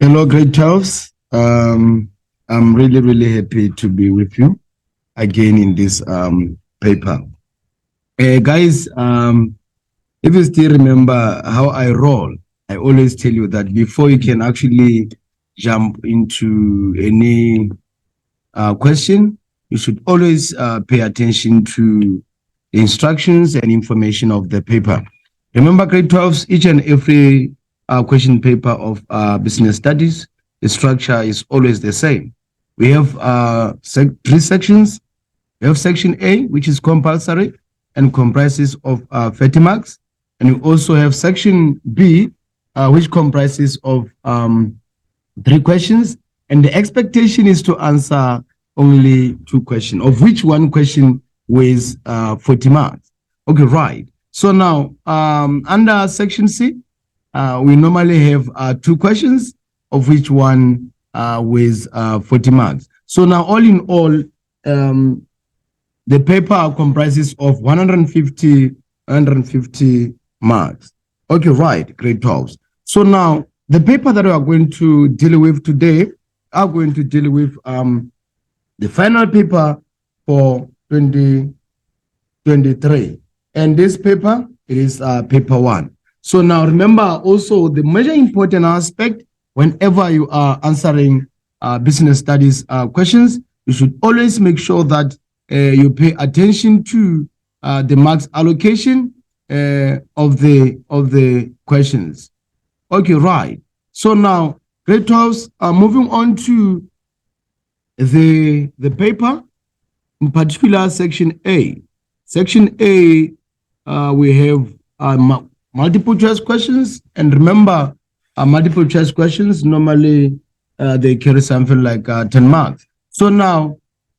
Hello, Grade 12s. I'm really happy to be with you again in this paper. Guys, if you still remember how I roll, I always tell you that before you can actually jump into any question, you should always pay attention to the instructions and information of the paper. Remember, Grade 12s, each and every question paper of business studies, the structure is always the same. We have three sections. We have section A, which is compulsory and comprises of 30 marks. And we also have section B, which comprises of 3 questions. And the expectation is to answer only 2 questions, of which 1 question weighs 40 marks. Okay, right. So now, under section C, we normally have 2 questions, of which 1 weighs 40 marks. So now, all in all, the paper comprises of 150 marks. Okay, right, Grade 12s. So now, the paper that we are going to deal with today are going to deal with the final paper for 2023. And this paper, it is paper 1. So now remember also the major important aspect whenever you are answering business studies questions, you should always make sure that you pay attention to the marks allocation of the questions. Okay, right. So now, Grade 12s are moving on to the paper, in particular section A. Section A, we have multiple choice questions, and remember, multiple choice questions normally they carry something like 10 marks. So now,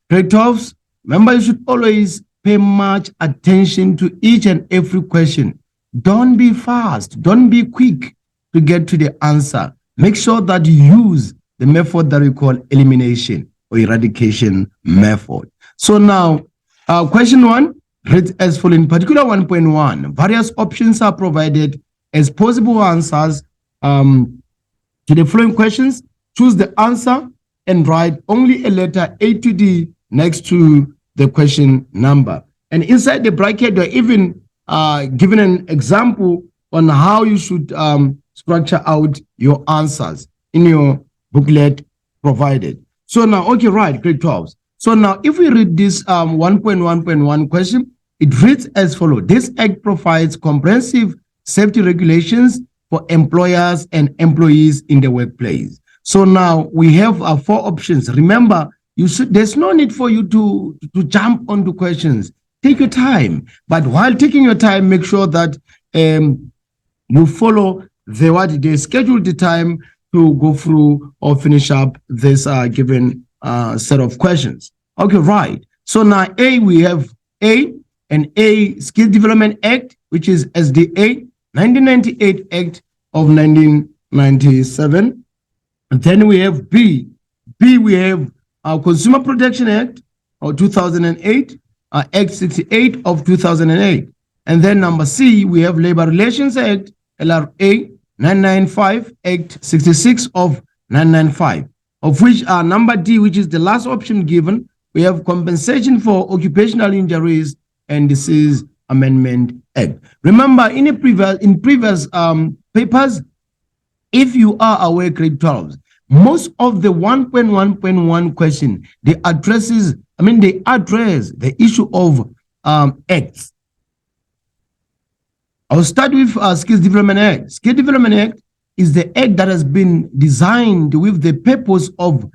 Grade 12s, remember, you should always pay much attention to each and every question. Don't be fast, don't be quick to get to the answer. Make sure that you use the method that we call elimination or eradication method. So now, question 1 reads as follows. In particular 1.1, various options are provided as possible answers to the following questions. Choose the answer and write only a letter A to D next to the question number. And inside the bracket, you're even given an example on how you should structure out your answers in your booklet provided. So now, okay, right, Grade 12s. So now, if we read this 1.1.1 question, it reads as follows. This act provides comprehensive safety regulations for employers and employees in the workplace. So now we have 4 options. Remember, there's no need for you to jump onto questions. Take your time. But while taking your time, make sure that you follow the scheduled time to go through or finish up this given set of questions. Okay, right. So now A, we have A, and A Skill Development Act, which is SDA, 1998 Act of 1997. And then we have B. B, we have Consumer Protection Act of 2008, Act 68 of 2008. And then number C, we have Labor Relations Act, LRA 995, Act 66 of 995, of which number D, which is the last option given, we have Compensation for Occupational Injuries and Disease Amendment Act. Remember, in previous papers, if you are aware, Grade 12, most of the 1.1.1 question, they address the issue of acts. I'll start with Skills Development Act. Skills Development Act is the act that has been designed with the purpose of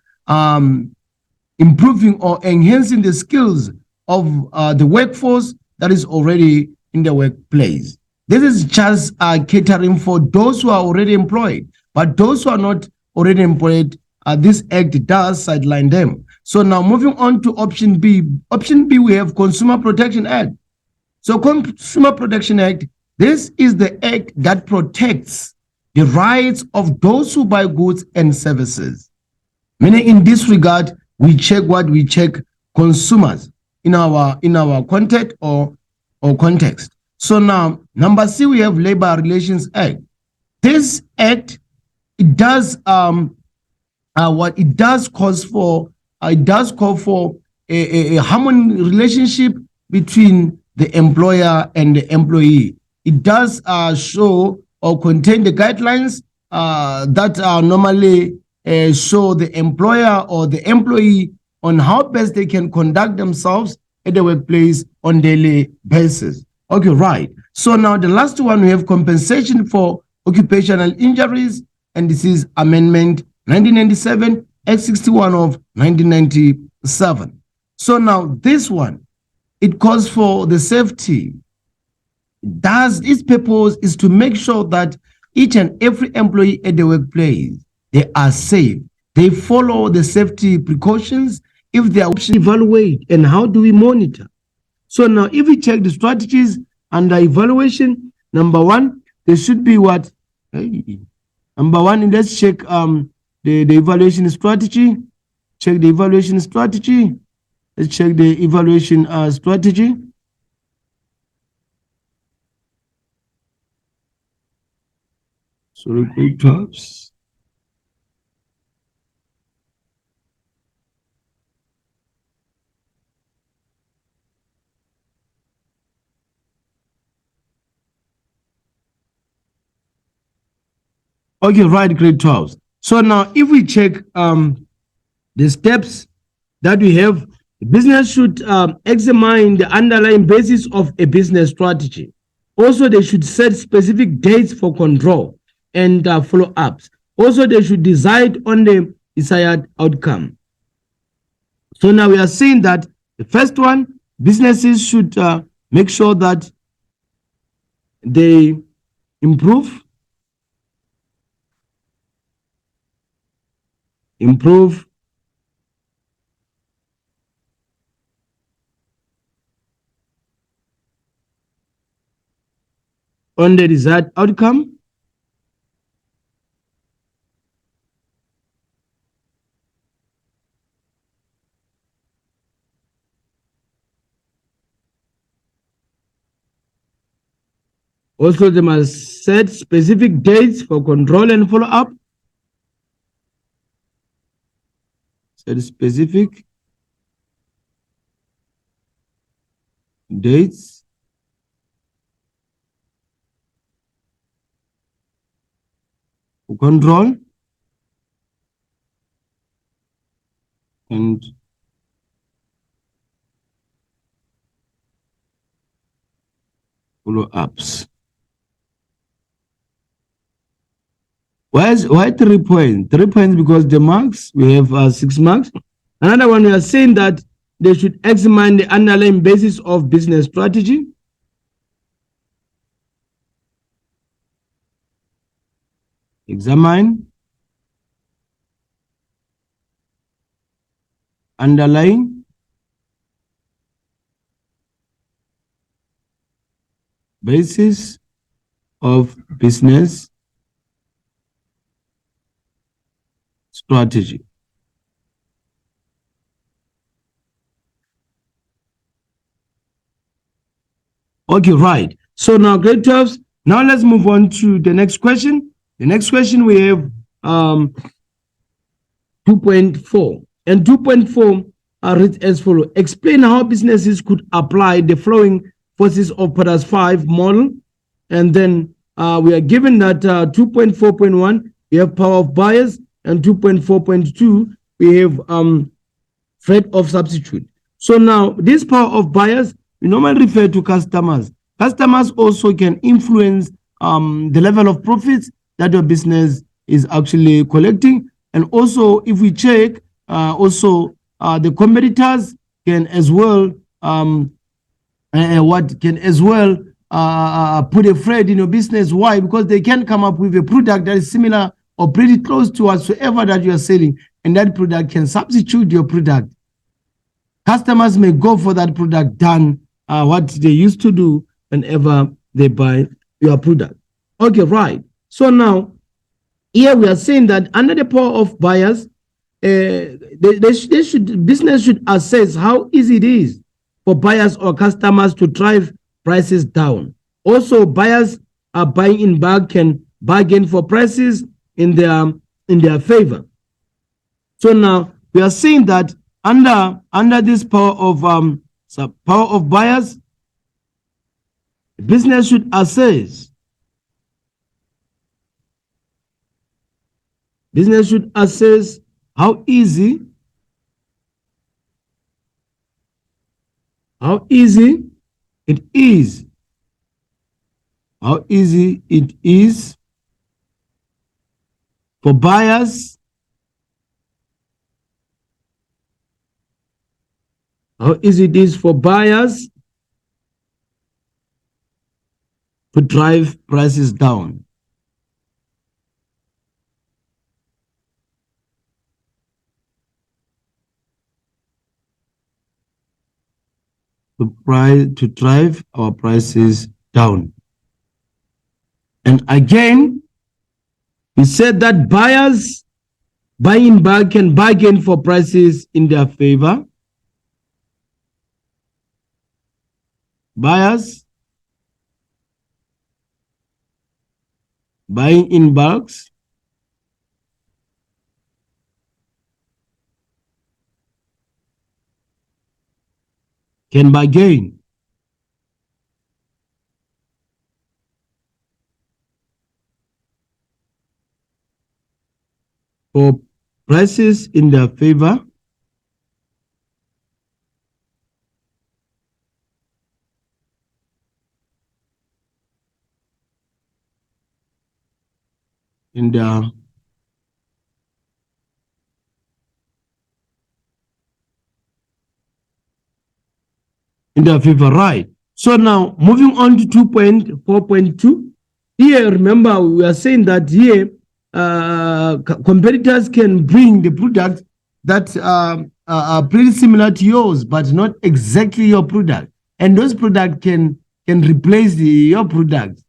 improving or enhancing the skills of the workforce that is already in the workplace. This is just catering for those who are already employed, but those who are not already employed, this act does sideline them. So now moving on to option B. Option B, we have Consumer Protection Act. So Consumer Protection Act, this is the act that protects the rights of those who buy goods and services. Meaning in this regard, we check consumers in our context or context. So now, number C, we have Labor Relations Act. This act, it does what it does cause for, it does call for a harmony relationship between the employer and the employee. It does show or contain the guidelines that normally show the employer or the employee on how best they can conduct themselves at the workplace on daily basis. Okay, right. So now the last one, we have compensation for occupational injuries, and this is Amendment 1997, Act 61 of 1997. So now this one, it calls for the safety. Its purpose is to make sure that each and every employee at the workplace, they are safe. They follow the safety precautions. If they are evaluate, and how do we monitor? So now if we check the strategies under evaluation, number one, there should be what? Number one, let's check the evaluation strategy. Check the evaluation strategy. Let's check the evaluation strategy. Sorry, quick tabs. Okay, right, grade 12. So now if we check the steps that we have, the business should examine the underlying basis of a business strategy. Also, they should set specific dates for control and follow-ups. Also, they should decide on the desired outcome. So now we are saying that the first one, businesses should make sure that they improve on the desired outcome. Also, they must set specific dates for control and follow-up. Set specific dates for control and follow-ups. Why 3 points? 3 points because the marks, we have 6 marks. Another one, we are saying that they should examine the underlying basis of business strategy. Examine underlying basis of business strategy. Okay, right. So now grade 12, now let's move on to the next question. The next question we have 2.4, and 2.4 are written as follows. Explain how businesses could apply the following forces of Porter's 5 model. And then we are given that 2.4.1, we have power of buyers, and 2.4.2, we have threat of substitute. So now this power of buyers, we normally refer to customers. Customers also can influence the level of profits that your business is actually collecting. And also, if we check, the competitors can as well put a threat in your business. Why? Because they can come up with a product that is similar or pretty close to whatsoever that you are selling, and that product can substitute your product. Customers may go for that product than what they used to do whenever they buy your product. Okay, right. So now, here we are saying that under the power of buyers, business should assess how easy it is for buyers or customers to drive prices down. Also, buyers are buying in bulk can bargain for prices in their favor. So now we are saying that under this power of buyers, business should assess. Business should assess how easy it is, how easy it is for buyers, how easy it is for buyers to drive prices down. To drive our prices down. And again, we said that buyers buying back can bargain for prices in their favor. Buyers buying in bulks can bargain for prices in their favor. In their favor, right? So now moving on to 2.4.2. Here, remember, we are saying that here competitors can bring the product that are pretty similar to yours, but not exactly your product. And those products can replace your product.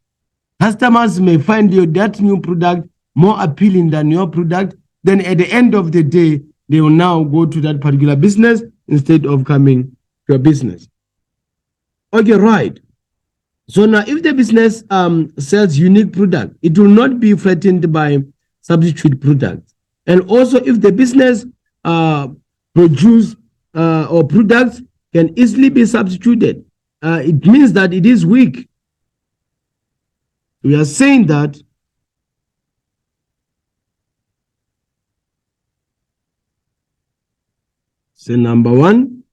Customers may find that new product more appealing than your product. Then at the end of the day, they will now go to that particular business instead of coming to your business. Okay, right. So now if the business sells unique product, it will not be threatened by substitute products. And also if the business produce or products can easily be substituted, it means that it is weak. We are saying that so number one,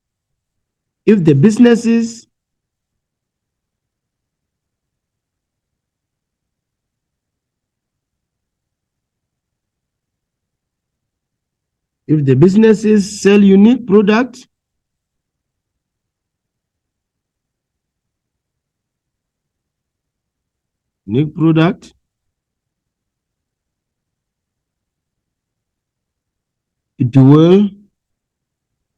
if the businesses sell unique products, it will not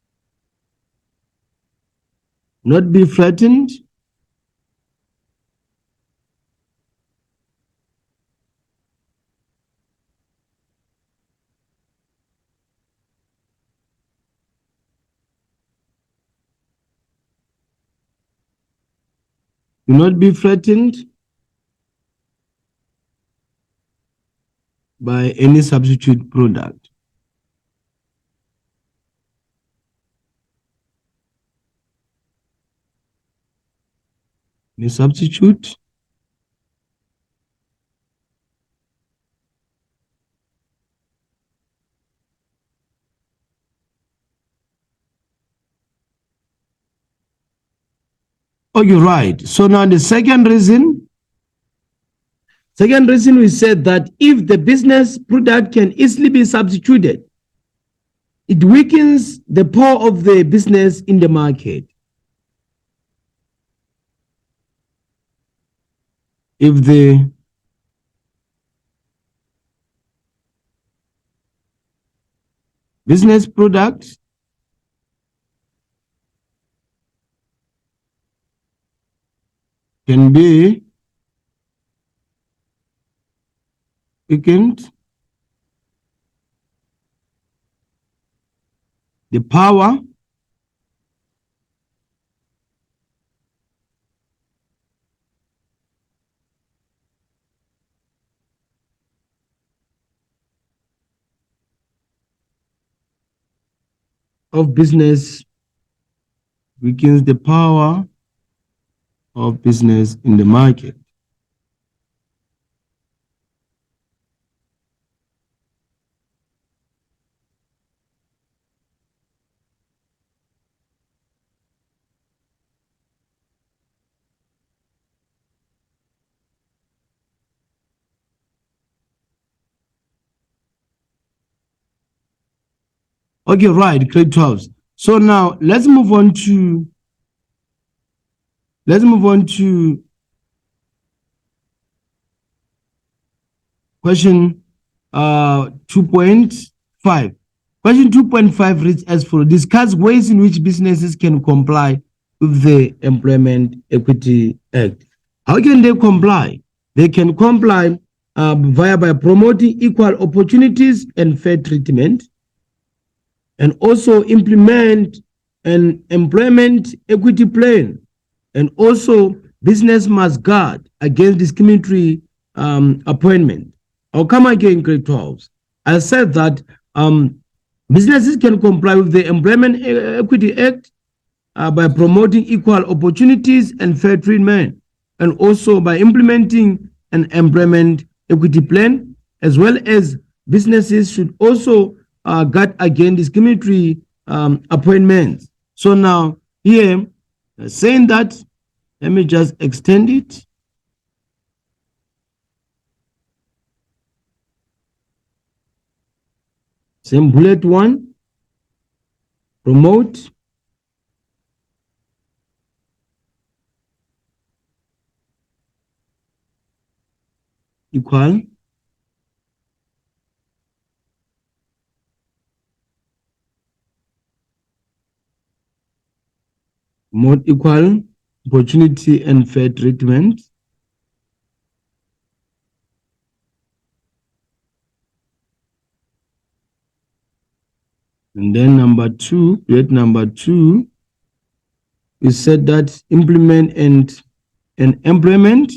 be threatened by any substitute product. The substitute Oh, you're right. So now the second reason we said that if the business product can easily be substituted, it weakens the power of the business in the market. If the business product can be weakened, the power of business weakens the power of business in the market. Okay, right, grade 12. So now let's move on to question 2.5. Question 2.5 reads as follows: discuss ways in which businesses can comply with the Employment Equity Act. How can they comply? They can comply by promoting equal opportunities and fair treatment, and also implement an employment equity plan. And also, business must guard against discriminatory appointment. I'll come again, grade 12. I said that businesses can comply with the Employment Equity Act by promoting equal opportunities and fair treatment, and also by implementing an employment equity plan, as well as businesses should also guard against discriminatory appointments. So now here, saying that, let me just extend it. Same bullet one, promote equal opportunity and fair treatment. And then number two, we said that implement and employment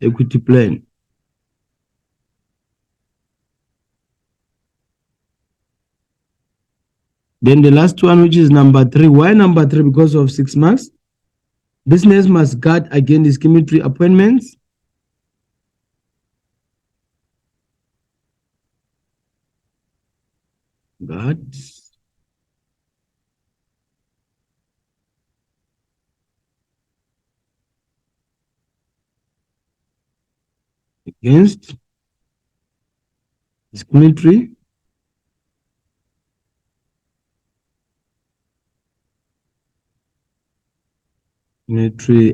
equity plan. Then the last one, which is number 3. Why number 3? Because of 6 marks. Business must guard against discriminatory appointments. Guard against discriminatory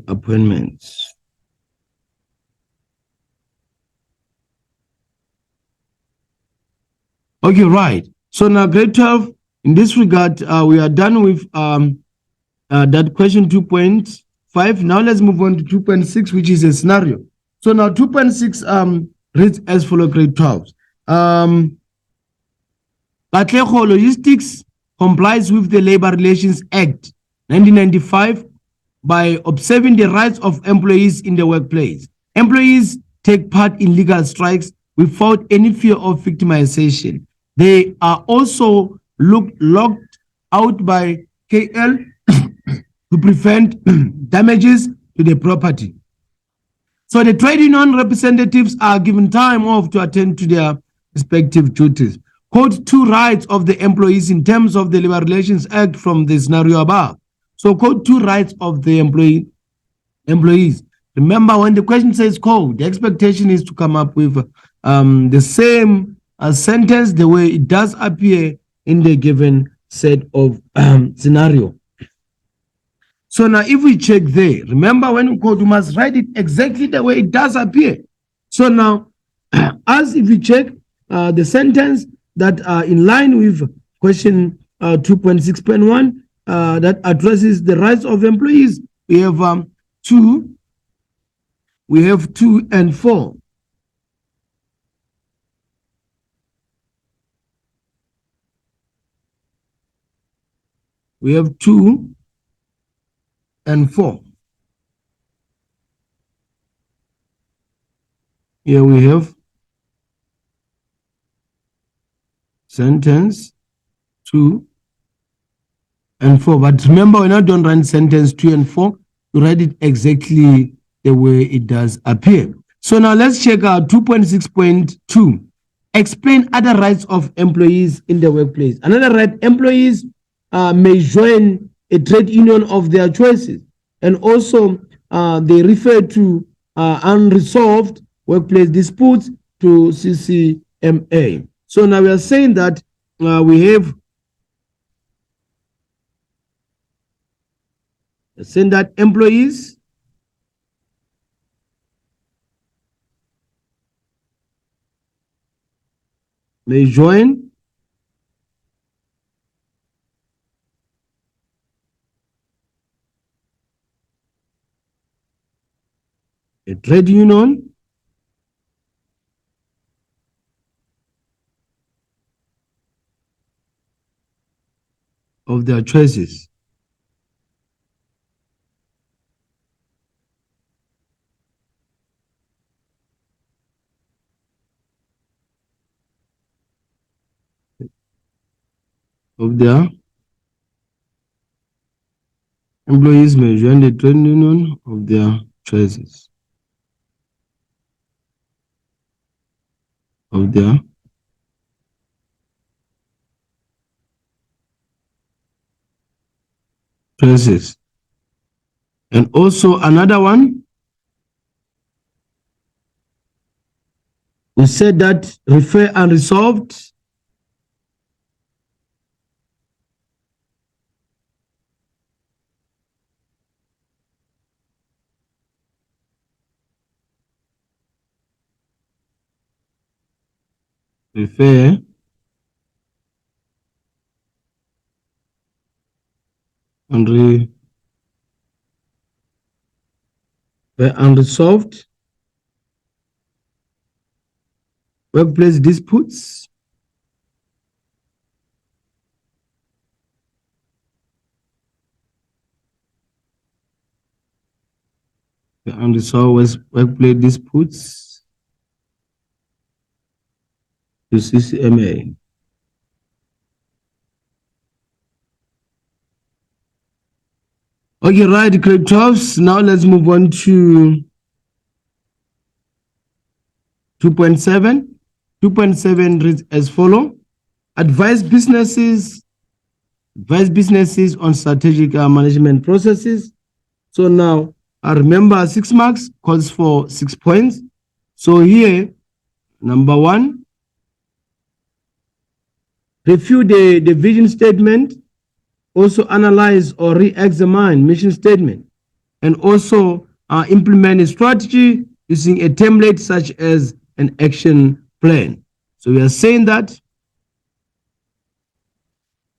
appointments. Okay, right. So now grade 12, in this regard, we are done with that question 2.5. Now let's move on to 2.6, which is a scenario. So now 2.6 reads as follows, grade 12. Katlego Logistics complies with the Labor Relations Act 1995 by observing the rights of employees in the workplace. Employees take part in legal strikes without any fear of victimization. They are also locked out by KL to prevent damages to the property. So the trade union representatives are given time off to attend to their respective duties. Quote 2 rights of the employees in terms of the Labor Relations Act from the scenario above. So code 2 rights of the employees. Remember, when the question says code, the expectation is to come up with the same sentence the way it does appear in the given set of scenario. So now if we check there, remember when we code, we must write it exactly the way it does appear. So now, as if we check the sentence that are in line with question 2.6.1, that addresses the rights of employees, we have 2 and 4. We have 2 and 4. Here we have sentence 2 and 4. But remember, when I don't run sentence 2 and 4, you write it exactly the way it does appear. So now let's check out 2.6.2. Explain other rights of employees in the workplace. Another right, employees may join a trade union of their choices. And also, they refer to unresolved workplace disputes to CCMA. So now we are saying that we have saying that employees may join a trade union of their choices. Of their employees may join the trade union of their choices. Of their choices. And also another one, we said that refer unresolved refer unresolved workplace disputes unresolved workplace disputes to CCMA. Okay, right, grade 12. Now let's move on to 2.7. 2.7 reads as follows. Advise businesses on strategic management processes. So now, remember 6 marks calls for 6 points. So here, number 1, review the vision statement, also analyze or re-examine mission statement, and also implement a strategy using a template such as an action plan. So we are saying that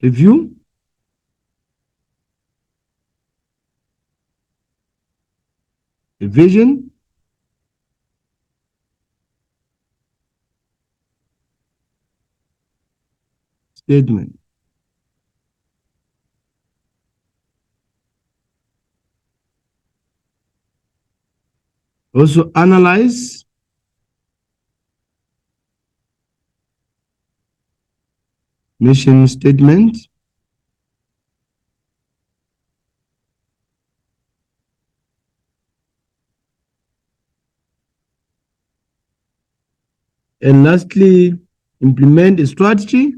review the vision statement. Also analyze mission statement. And lastly, implement a strategy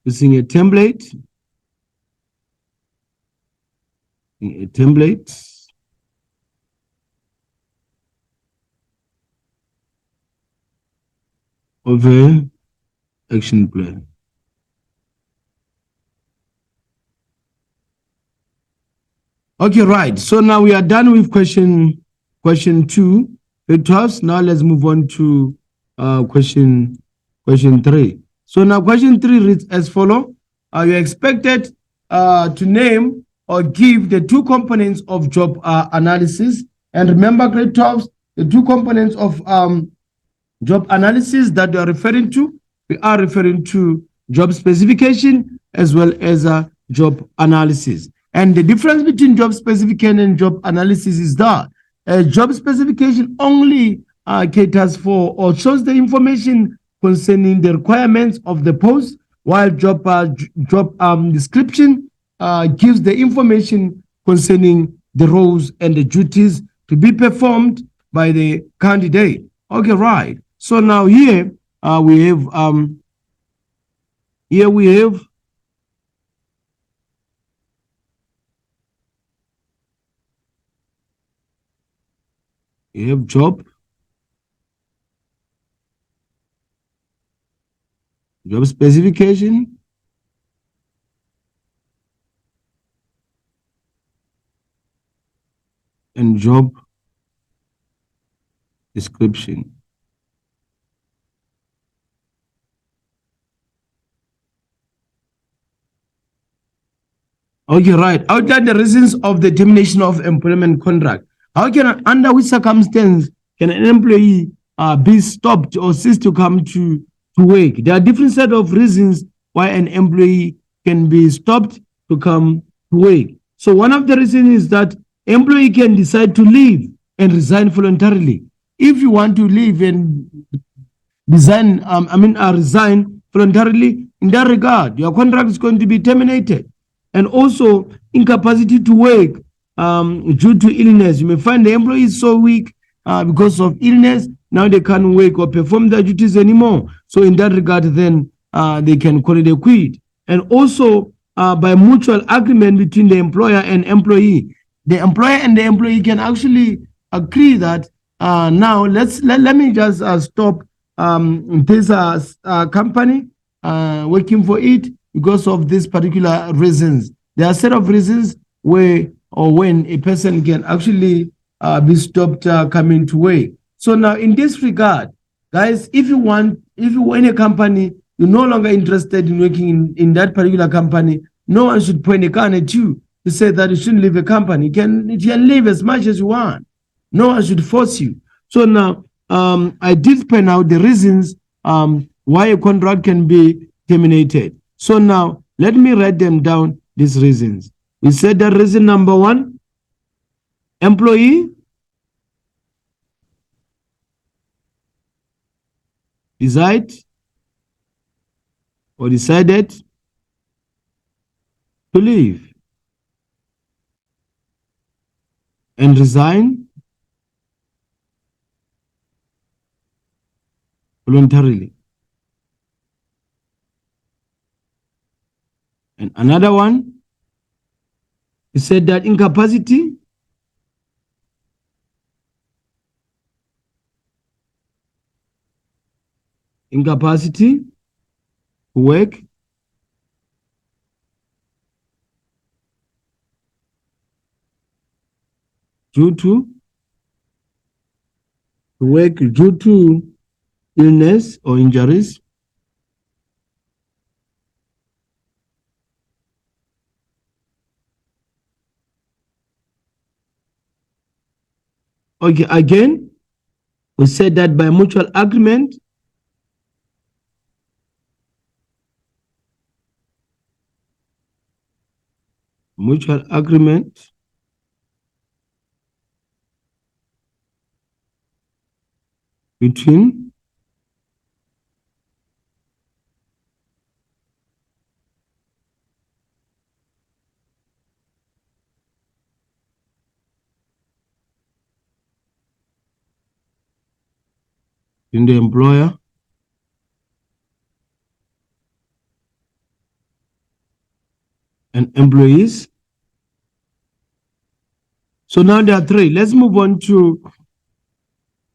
using a template. Of an action plan. Okay, right. So now we are done with question 2, grade 12. Now let's move on to question 3. So now question 3 reads as follows. You're expected to name or give the 2 components of job analysis. And remember, grade 12, the 2 components of job analysis that we are referring to job specification as well as a job analysis. And the difference between job specification and job analysis is that job specification only caters for or shows the information concerning the requirements of the post, while job description gives the information concerning the roles and the duties to be performed by the candidate. Okay, right. So now here we have job specification, and job description. Okay, right. Outline the reasons of the termination of employment contract. How can, under which circumstance can an employee be stopped or cease to come to work? There are different set of reasons why an employee can be stopped to come to work. So one of the reasons is that employee can decide to leave and resign voluntarily. If you want to leave and resign voluntarily, in that regard, your contract is going to be terminated. And also incapacity to work due to illness. You may find the employee is so weak because of illness, now they can't work or perform their duties anymore. So in that regard, then they can call it a quit. And also by mutual agreement between the employer and employee, the employer and the employee can actually agree that now let me just stop this company working for it because of these particular reasons. There are a set of reasons where or when a person can actually be stopped coming to work. So now in this regard, guys, if you in a company, you're no longer interested in working in that particular company, no one should point a gun at you to say that you shouldn't leave a company. You can leave as much as you want. No one should force you. So now I did point out the reasons why a contract can be terminated. So now let me write them down, these reasons. We said that reason number one, employee decided to leave and resign voluntarily. And another one, he said that incapacity to work due to illness or injuries. Okay, again, we said that by mutual agreement, between the employer and employees. So now there are three. Let's move on to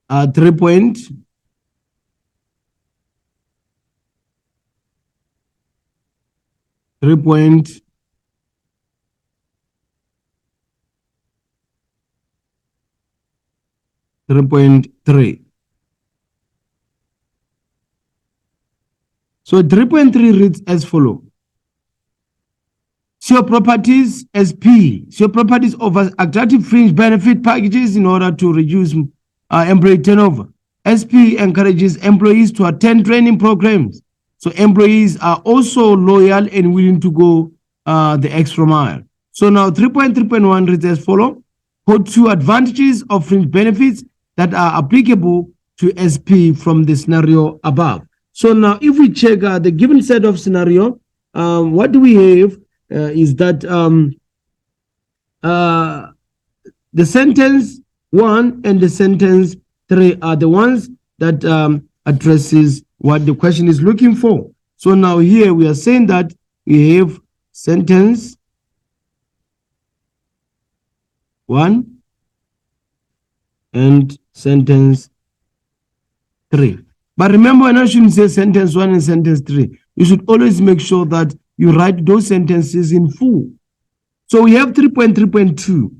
3.3. So 3.3 reads as follows. SEO properties SP. SEO properties offers attractive fringe benefit packages in order to reduce employee turnover. SP encourages employees to attend training programs, So employees are also loyal and willing to go the extra mile. So now 3.3.1 reads as follow. Code 2 advantages of fringe benefits that are applicable to SP from the scenario above. So now if we check the given set of scenario, what do we have is that the sentence 1 and the sentence 3 are the ones that addresses what the question is looking for. So now here we are saying that we have sentence 1 and sentence 3. But remember, when I shouldn't say sentence 1 and sentence 3, you should always make sure that you write those sentences in full. So we have 3.3.2.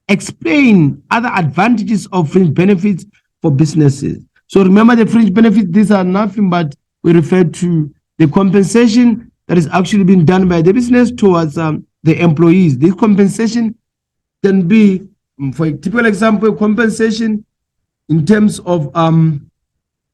Explain other advantages of fringe benefits for businesses. So remember, the fringe benefits, these are nothing but we refer to the compensation that is actually being done by the business towards the employees. This compensation can be, for a typical example, compensation in terms of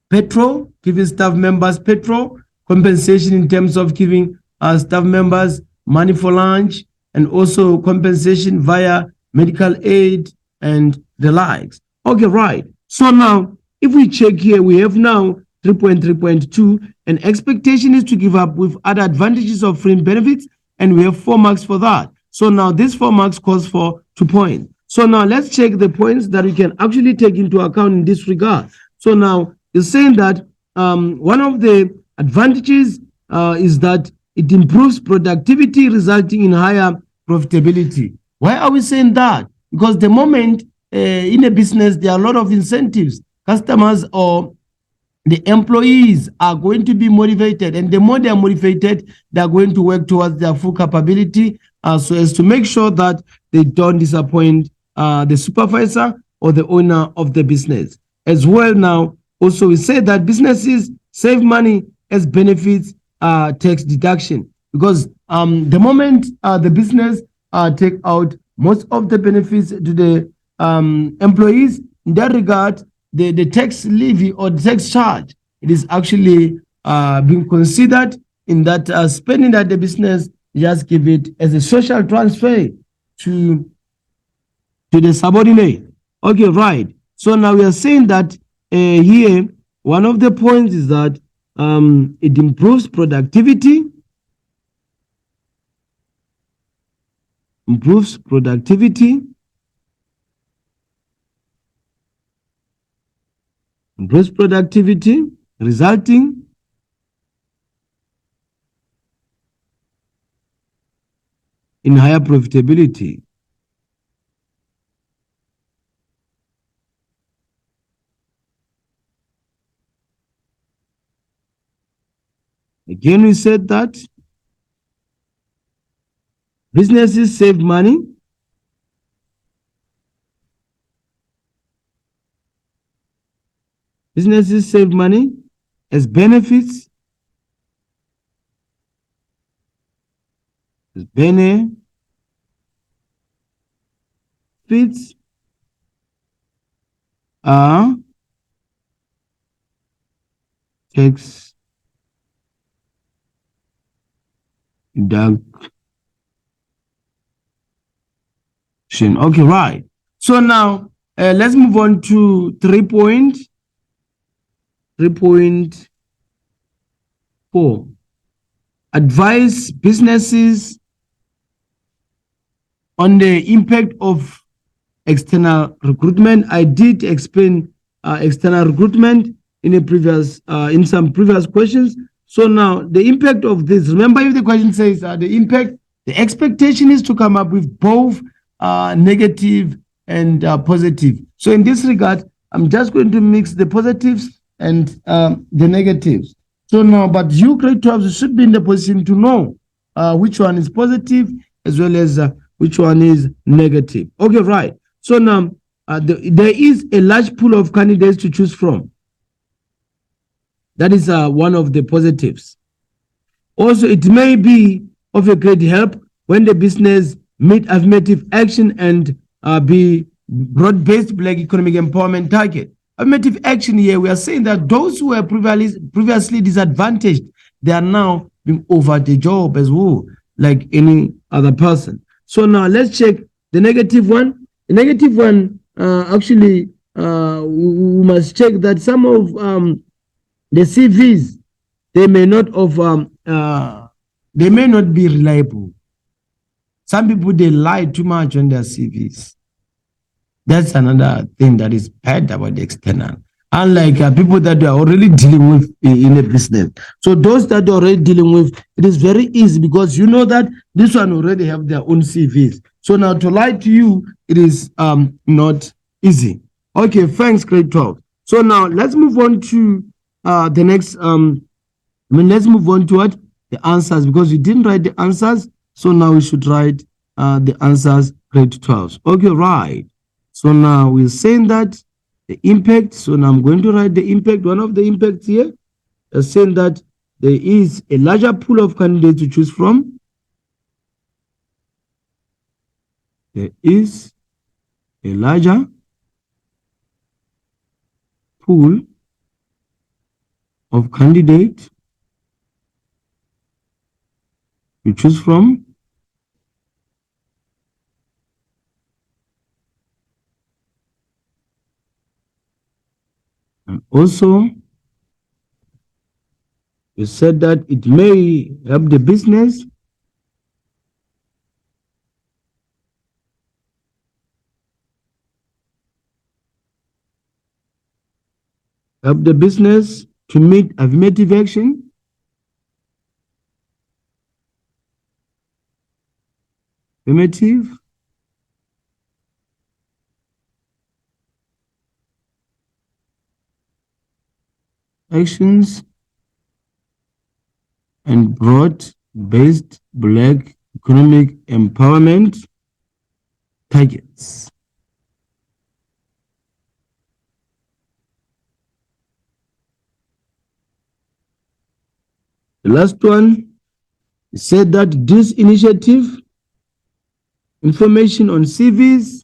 petrol, giving staff members petrol, compensation in terms of giving staff members money for lunch, and also compensation via medical aid and the likes. Okay, right. So now, if we check here, we have now 3.3.2, and expectation is to give up with other advantages of fringe benefits, and we have 4 marks for that. So now this 4 marks calls for 2 points. So now let's check the points that we can actually take into account in this regard. So now it's saying that one of the advantages is that it improves productivity, resulting in higher profitability. Why are we saying that? Because the moment in a business, there are a lot of incentives. Customers or the employees are going to be motivated, and the more they are motivated, they are going to work towards their full capability so as to make sure that they don't disappoint the supervisor or the owner of the business. As well now, also we say that businesses save money as benefits tax deduction, because the moment the business take out most of the benefits to the employees, in that regard, the tax levy or tax charge, it is actually being considered in that spending that the business just give it as a social transfer to the subordinate. Okay, right. So now we are saying that here, one of the points is that it improves productivity, resulting in higher profitability. Again, we said that businesses save money as benefits are tax deduction. Okay, right. So now let's move on to 3.4. Advise businesses on the impact of external recruitment. I did explain external recruitment in a previous in some previous questions. So now the impact of this, remember, if the question says the impact, the expectation is to come up with both negative and positive. So in this regard, I'm just going to mix the positives and the negatives. So now, but you grade 12 should be in the position to know which one is positive as well as which one is negative. Okay, right. So now there is a large pool of candidates to choose from. That is one of the positives. Also, it may be of a great help when the business meet affirmative action and be broad-based Black economic empowerment target. Affirmative action here, we are saying that those who were previously disadvantaged, they are now being offered a job as well, like any other person. So now let's check the negative one. The negative one, actually, we must check that some of the CVs, they may not be reliable. Some people, they lie too much on their CVs. That's another thing that is bad about the external. Unlike people that are already dealing with in a business. So those that are already dealing with, it is very easy because you know that this one already have their own CVs. So now to lie to you, it is not easy. Okay, thanks, grade 12. So now let's move on to the next, let's move on to what? The answers, because you didn't write the answers. So now we should write the answers, grade 12. Okay, right. So now we're saying that the impact. So now I'm going to write the impact. One of the impacts here is saying that there is a larger pool of candidates to choose from. There is a larger pool of candidates to choose from. And also, you said that it may help the business to meet affirmative action. Affirmative actions and broad-based Black economic empowerment targets. The last one said that this initiative, information on CVs,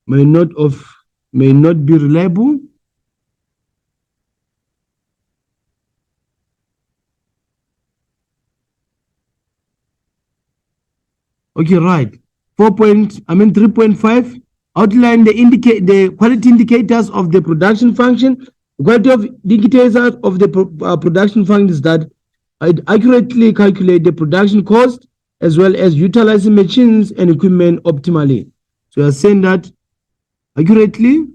may not be reliable. Okay, right. 3.5, outline the quality indicators of the production function. The quality of the indicators of the production function is that it accurately calculate the production cost as well as utilizing machines and equipment optimally. So you are saying that accurately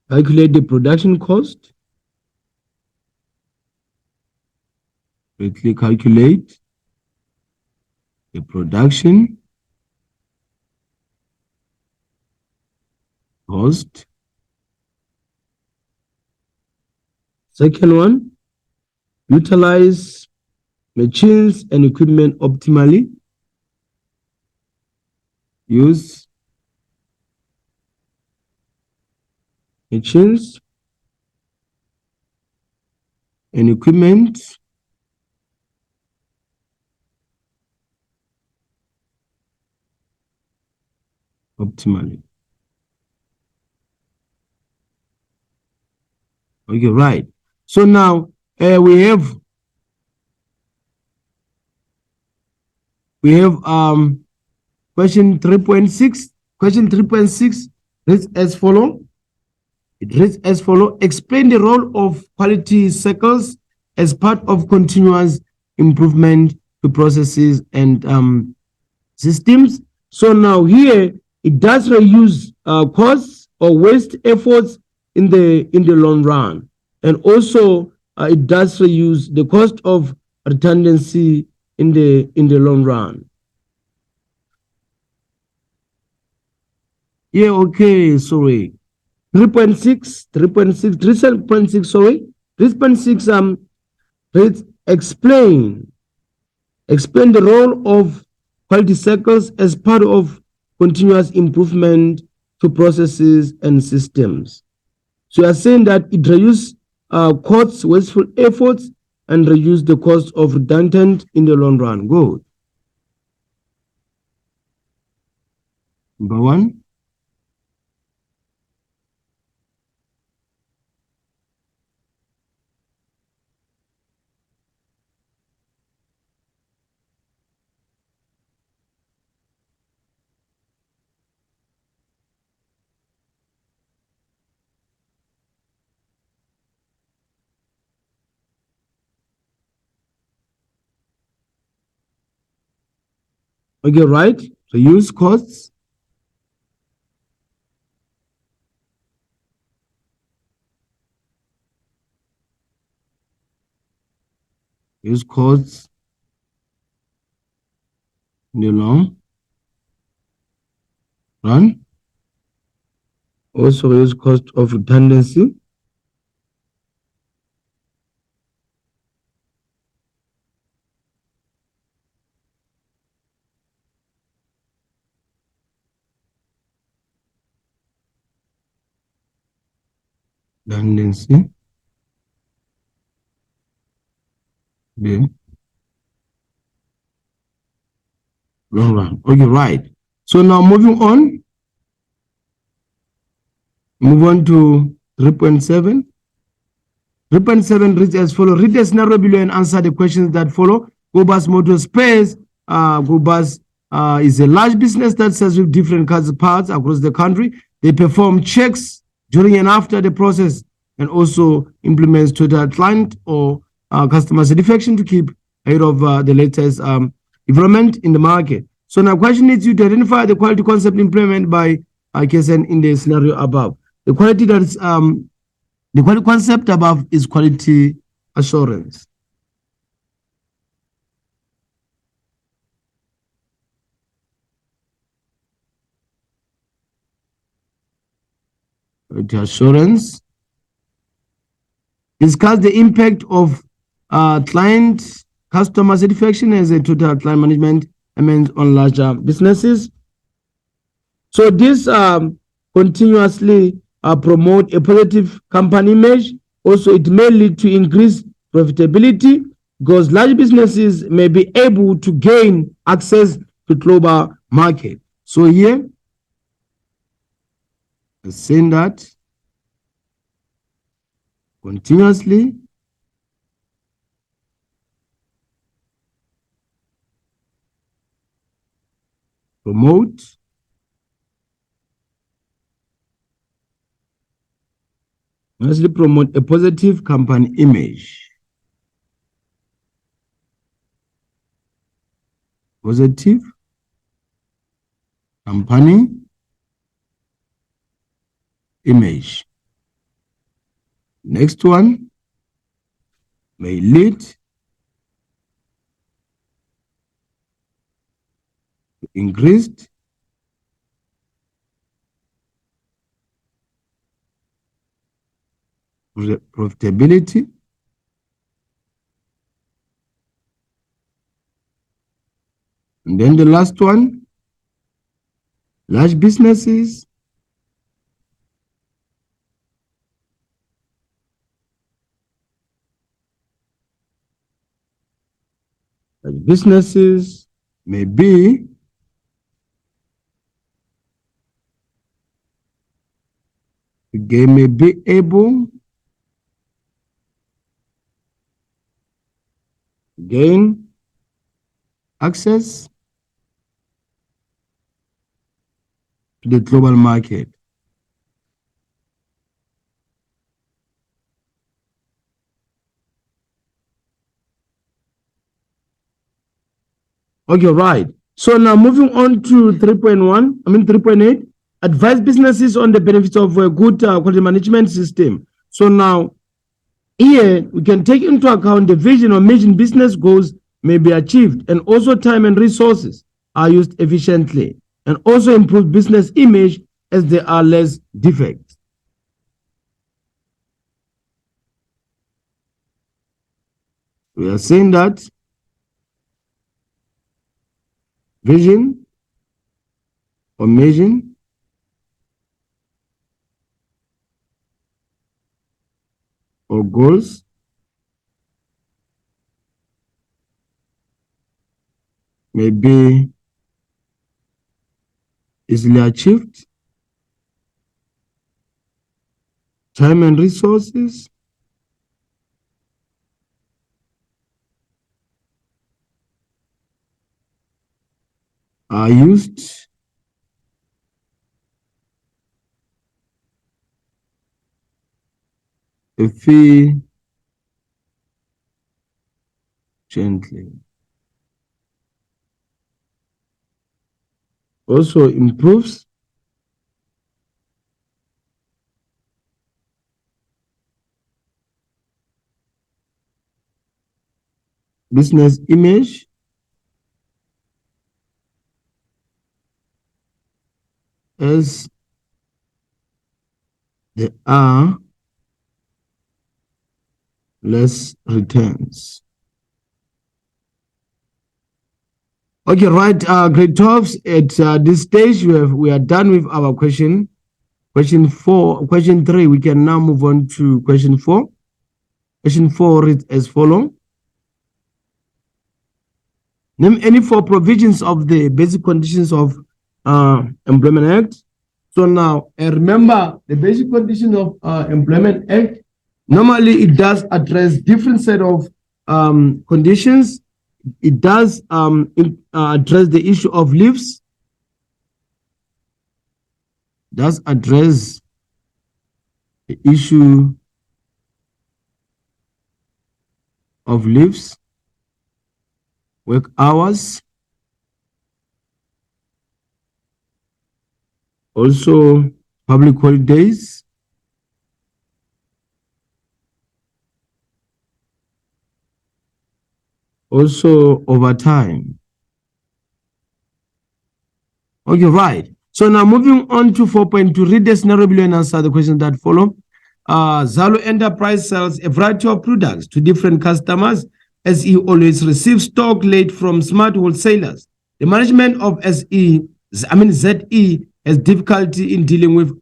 calculate the production cost. Calculate the production cost. Second one, utilize machines and equipment optimally. Use machines and equipment optimally. Okay, right. So now we have question 3.6. Question 3.6 reads as follow. It reads as follow. Explain the role of quality cycles as part of continuous improvement to processes and systems. So now here it does reuse costs or waste efforts in the long run, and also it does reuse the cost of redundancy in the long run. Yeah, okay, sorry. 3.6, 3.6, sorry. 3.6, let's explain the role of quality cycles as part of continuous improvement to processes and systems. So you are saying that it reduces costs, wasteful efforts, and reduce the cost of redundant in the long run. Good. Number one. Okay, right. Reduce costs. Use costs in the long run. Also use cost of redundancy. Redundancy. Yeah. Long run. Okay, right. So now moving on. Move on to 3.7. 3.7 reads as follows. Read the scenario below and answer the questions that follow. GoBus Motor Space. GoBus is a large business that sells with different kinds of parts across the country. They perform checks during and after the process and also implements total client or customer satisfaction to keep ahead of the latest development in the market. So now question needs you to identify the quality concept implemented by KSN in the scenario above. The quality that is the quality concept above is quality assurance. Quality assurance. Discuss the impact of client customer satisfaction as a total client management element on larger businesses. So this continuously promote a positive company image. Also, it may lead to increased profitability because large businesses may be able to gain access to global market. So here, saying that continuously promote a positive company image. Positive company image. Next one may lead to increased profitability and then the last one, large businesses may be they may be able to gain access to the global market. Okay, right. So now moving on to 3.8, advise businesses on the benefits of a good quality management system. So now here we can take into account the vision or mission business goals may be achieved, and also time and resources are used efficiently, and also improve business image as there are less defects. We are saying that vision or mission or goals may be easily achieved. Time and resources are used efficiently. Also improves business image as there are less returns. Okay, right, grade 12s, at this stage we are done with our question 3. We can now move on to question 4. Question 4 reads as follows. Name any 4 provisions of the basic conditions of Employment Act. So now, remember the basic conditions of Employment Act. Normally, it does address different set of conditions. It does address the issue of leaves. Does address the issue of leaves, work hours, also public holidays, also overtime. Okay, right. So now moving on to 4.2, read the scenario below and answer the questions that follow. Zalo Enterprise sells a variety of products to different customers. SE always receives stock late from smart wholesalers. The management of ZE has difficulty in dealing with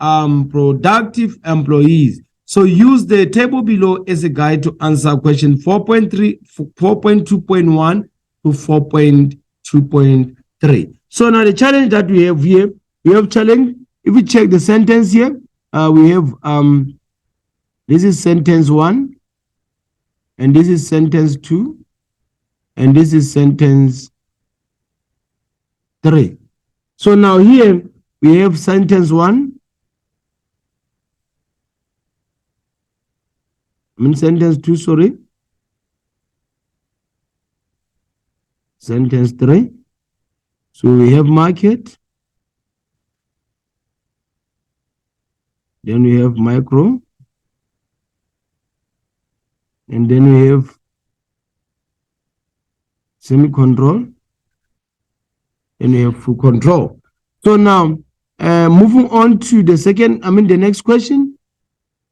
productive employees. So use the table below as a guide to answer question 4.3, 4.2.1 to 4.2.3. So now the challenge that we have here, we have challenge. If we check the sentence here, we have this is sentence 1, and this is sentence 2, and this is sentence 3. So now here we have sentence 1. Sentence 2, sorry. Sentence 3. So we have market. Then we have micro. And then we have semi-control. And we have full control. So now, moving on to the the next question.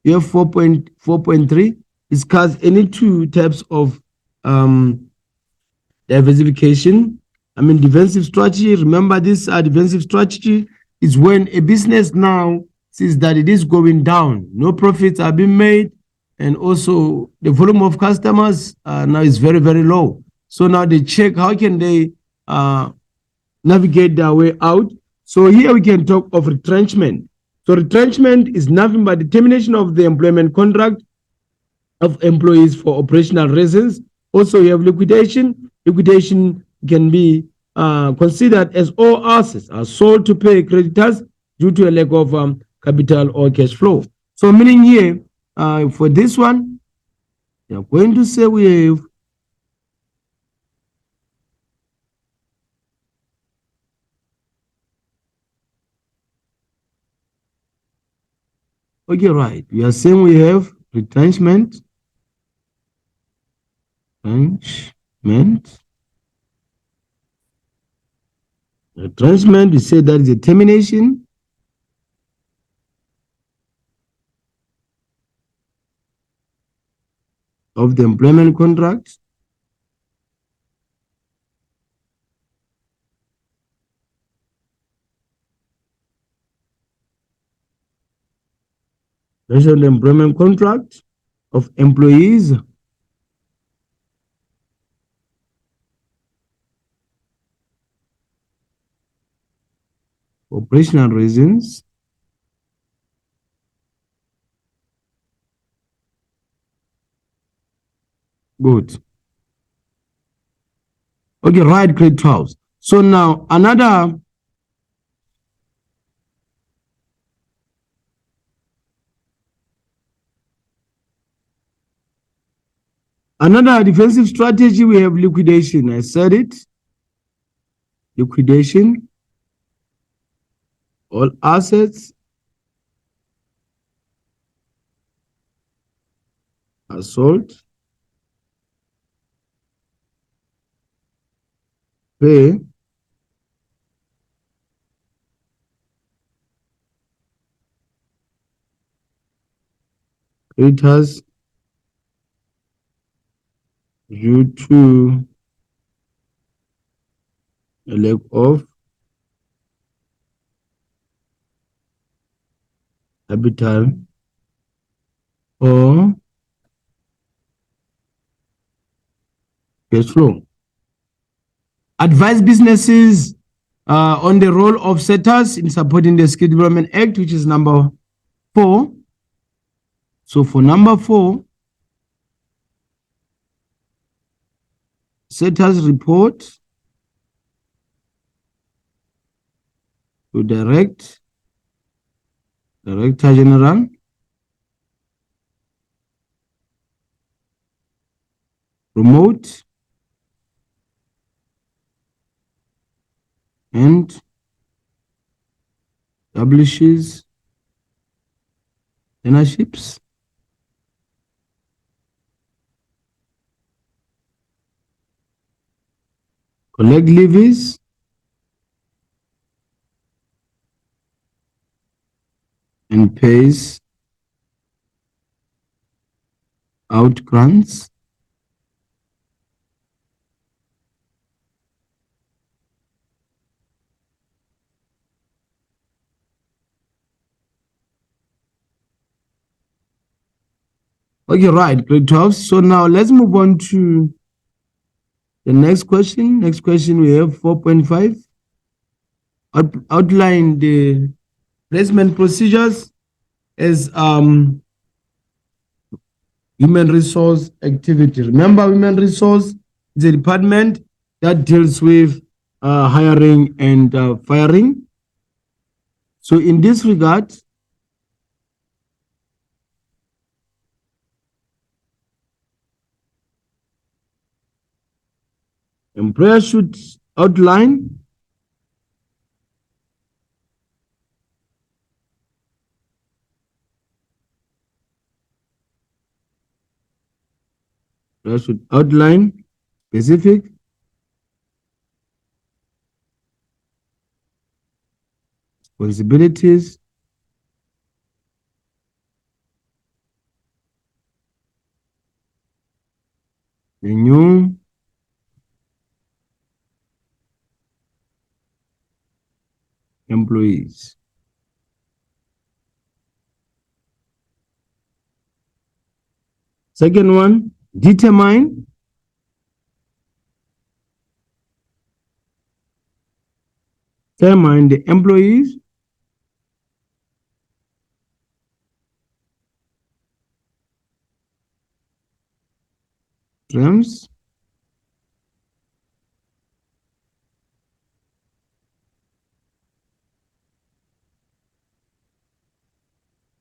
You have 4.3. Discuss any 2 types of diversification. Defensive strategy. Remember, this defensive strategy is when a business now sees that it is going down. No profits are being made. And also the volume of customers now is very, very low. So now they check how can they navigate their way out. So here we can talk of retrenchment. So retrenchment is nothing but the termination of the employment contract of employees for operational reasons. Also, you have liquidation. Liquidation can be considered as all assets are sold to pay creditors due to a lack of capital or cash flow. So meaning here, for this one, we are going to say we have okay, right. We are saying we have retrenchment. Retrenchment, we say that is a termination of the employment contract. Based on the employment contract of employees for operational reasons. Good. Okay, right, grade 12. So now another defensive strategy, we have liquidation. I said it. Liquidation. All assets are sold. Pay creditors due to a lack of capital or cash flow. Advise businesses on the role of setters in supporting the Skill Development Act, which is number 4. So for number 4, setters report to Director General, promote and establishes partnerships collect levies and pays out grants Okay, right, grade 12. So now let's move on to the next question. Next question, we have 4.5. Outline the placement procedures as human resource activity. Remember, human resource is a department that deals with hiring and firing. So in this regard, employer should outline specific responsibilities the new employees. Second one, determine the employees strengths,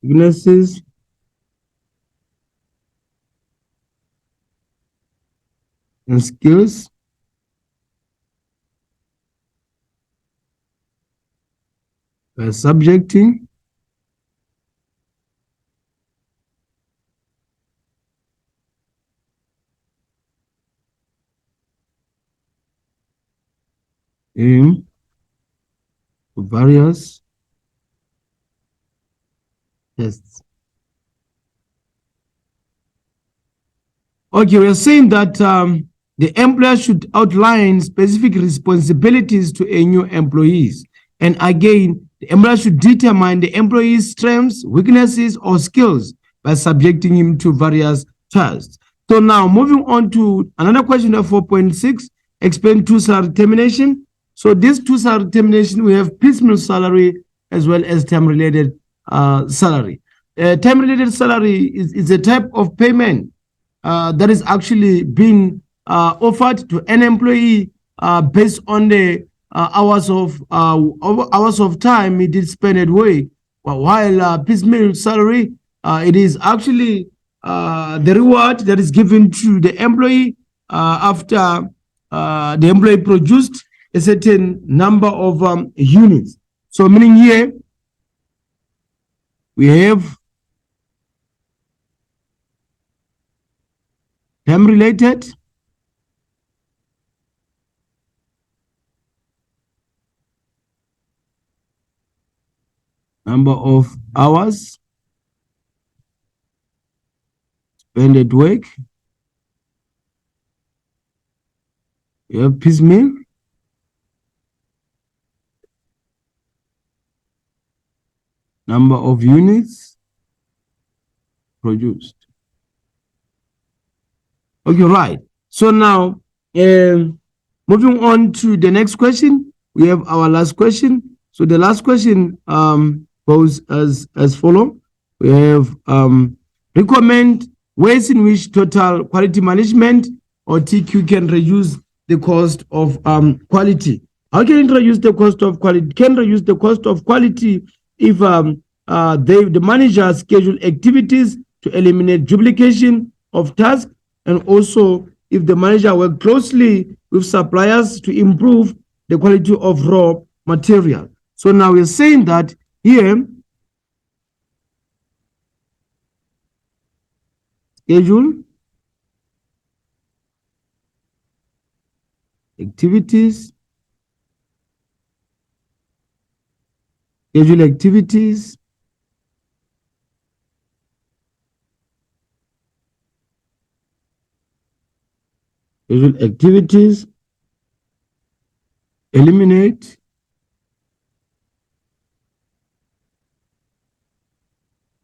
weaknesses, and skills by subjecting him to various tests. Okay, we are saying that the employer should outline specific responsibilities to a new employees. And again, the employer should determine the employee's strengths, weaknesses, or skills by subjecting him to various tests. So now moving on to another question of 4.6, explain two-salary termination. So this two-salary termination, we have piecemeal salary as well as time-related salary. Time-related salary is a type of payment that is actually being offered to an employee based on the hours of time he did spend at work. While piecemeal salary, it is actually the reward that is given to the employee after the employee produced a certain number of units. So meaning here, we have time-related, number of hours spent at work. You have piecemeal, number of units produced. Okay, right. So now, moving on to the next question, we have our last question. So the last question goes as follow. We have recommend ways in which total quality management or TQ can reduce the cost of quality. How can it reduce the cost of quality? Can reduce the cost of quality if the manager schedule activities to eliminate duplication of tasks, and also if the manager work closely with suppliers to improve the quality of raw material. So now we're saying that here, schedule activities, schedule activities, eliminate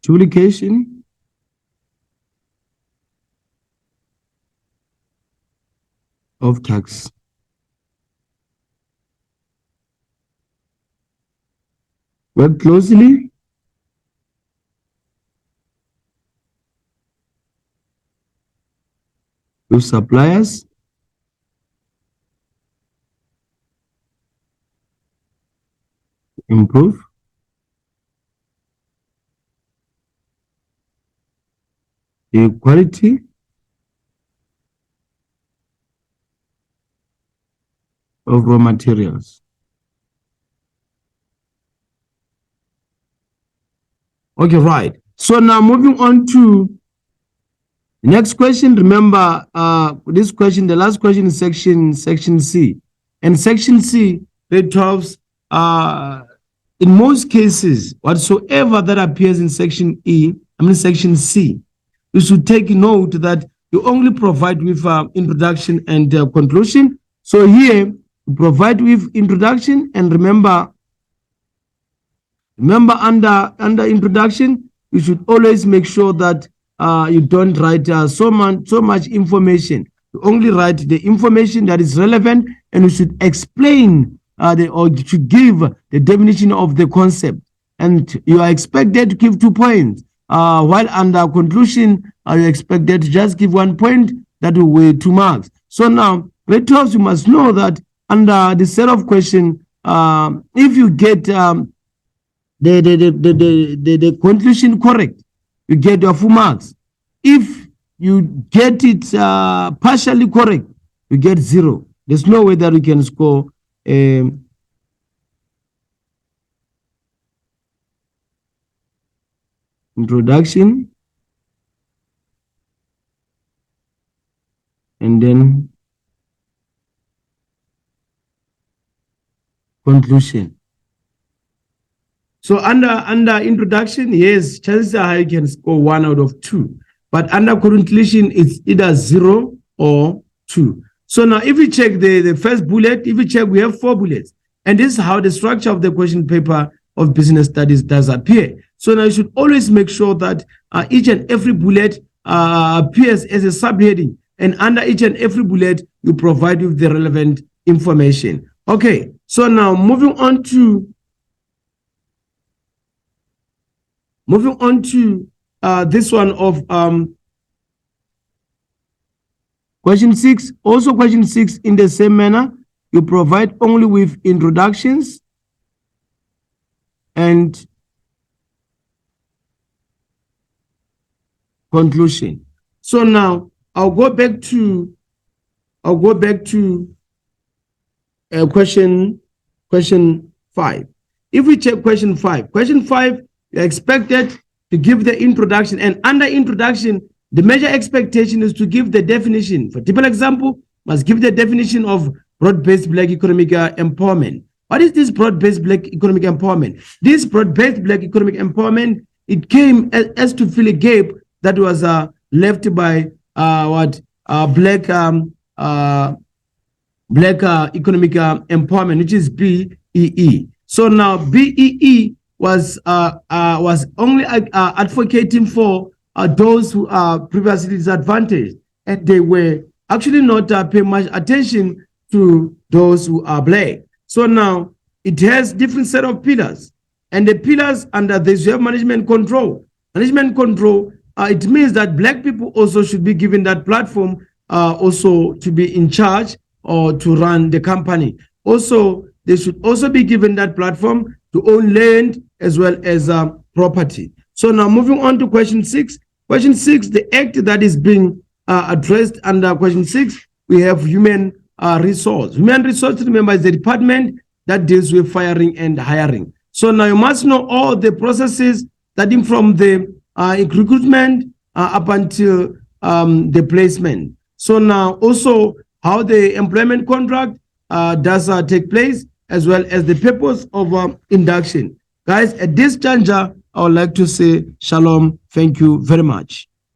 duplication of tasks. Work closely with suppliers improve the quality of raw materials. Okay, right. So now moving on to the next question. Remember, this question, the last question is section C. And section C, grade 12s, in most cases, whatsoever that appears in section section C, you should take note that you only provide with introduction and conclusion. So here, you provide with introduction, and remember under introduction, you should always make sure that you don't write so much information. You only write the information that is relevant, and you should explain or you should give the definition of the concept. And you are expected to give 2 points, while under conclusion, you are expected to just give 1 point that will weigh 2 marks. So now, grade 12, you must know that under the set of question, if you get the conclusion correct, you get your full marks. If you get it partially correct, you get 0. There's no way that you can score introduction and then conclusion. So under introduction, yes, chances are you can score 1 out of 2. but under conclusion, it's either 0 or 2. So now if we check the first bullet, if we check, we have 4 bullets. And this is how the structure of the question paper of business studies does appear. So now you should always make sure that each and every bullet appears as a subheading. And under each and every bullet, you provide with the relevant information. Okay, so now moving on to this one of question 6. Also question 6, in the same manner, you provide only with introductions and conclusion. So now I'll go back to question 5. If we check question 5, you're expected to give the introduction, and under introduction, the major expectation is to give the definition. For typical example, must give the definition of broad-based Black economic empowerment. What is this broad-based Black economic empowerment? This broad-based Black economic empowerment, it came as to fill a gap that was left by Black economic empowerment, which is BEE. So now BEE was only advocating for those who are previously disadvantaged, and they were actually not paying much attention to those who are Black. So now it has different set of pillars, and the pillars under this, you have management control. Management control, it means that Black people also should be given that platform also to be in charge or to run the company. Also, they should also be given that platform to own land as well as property. So now moving on to question 6. Question 6, the act that is being addressed under question 6, we have human resource. Human resource, remember, is the department that deals with firing and hiring. So now you must know all the processes starting from the recruitment up until the placement. So now also how the employment contract does take place, as well as the purpose of induction. Guys, at this juncture, I would like to say shalom. Thank you very much.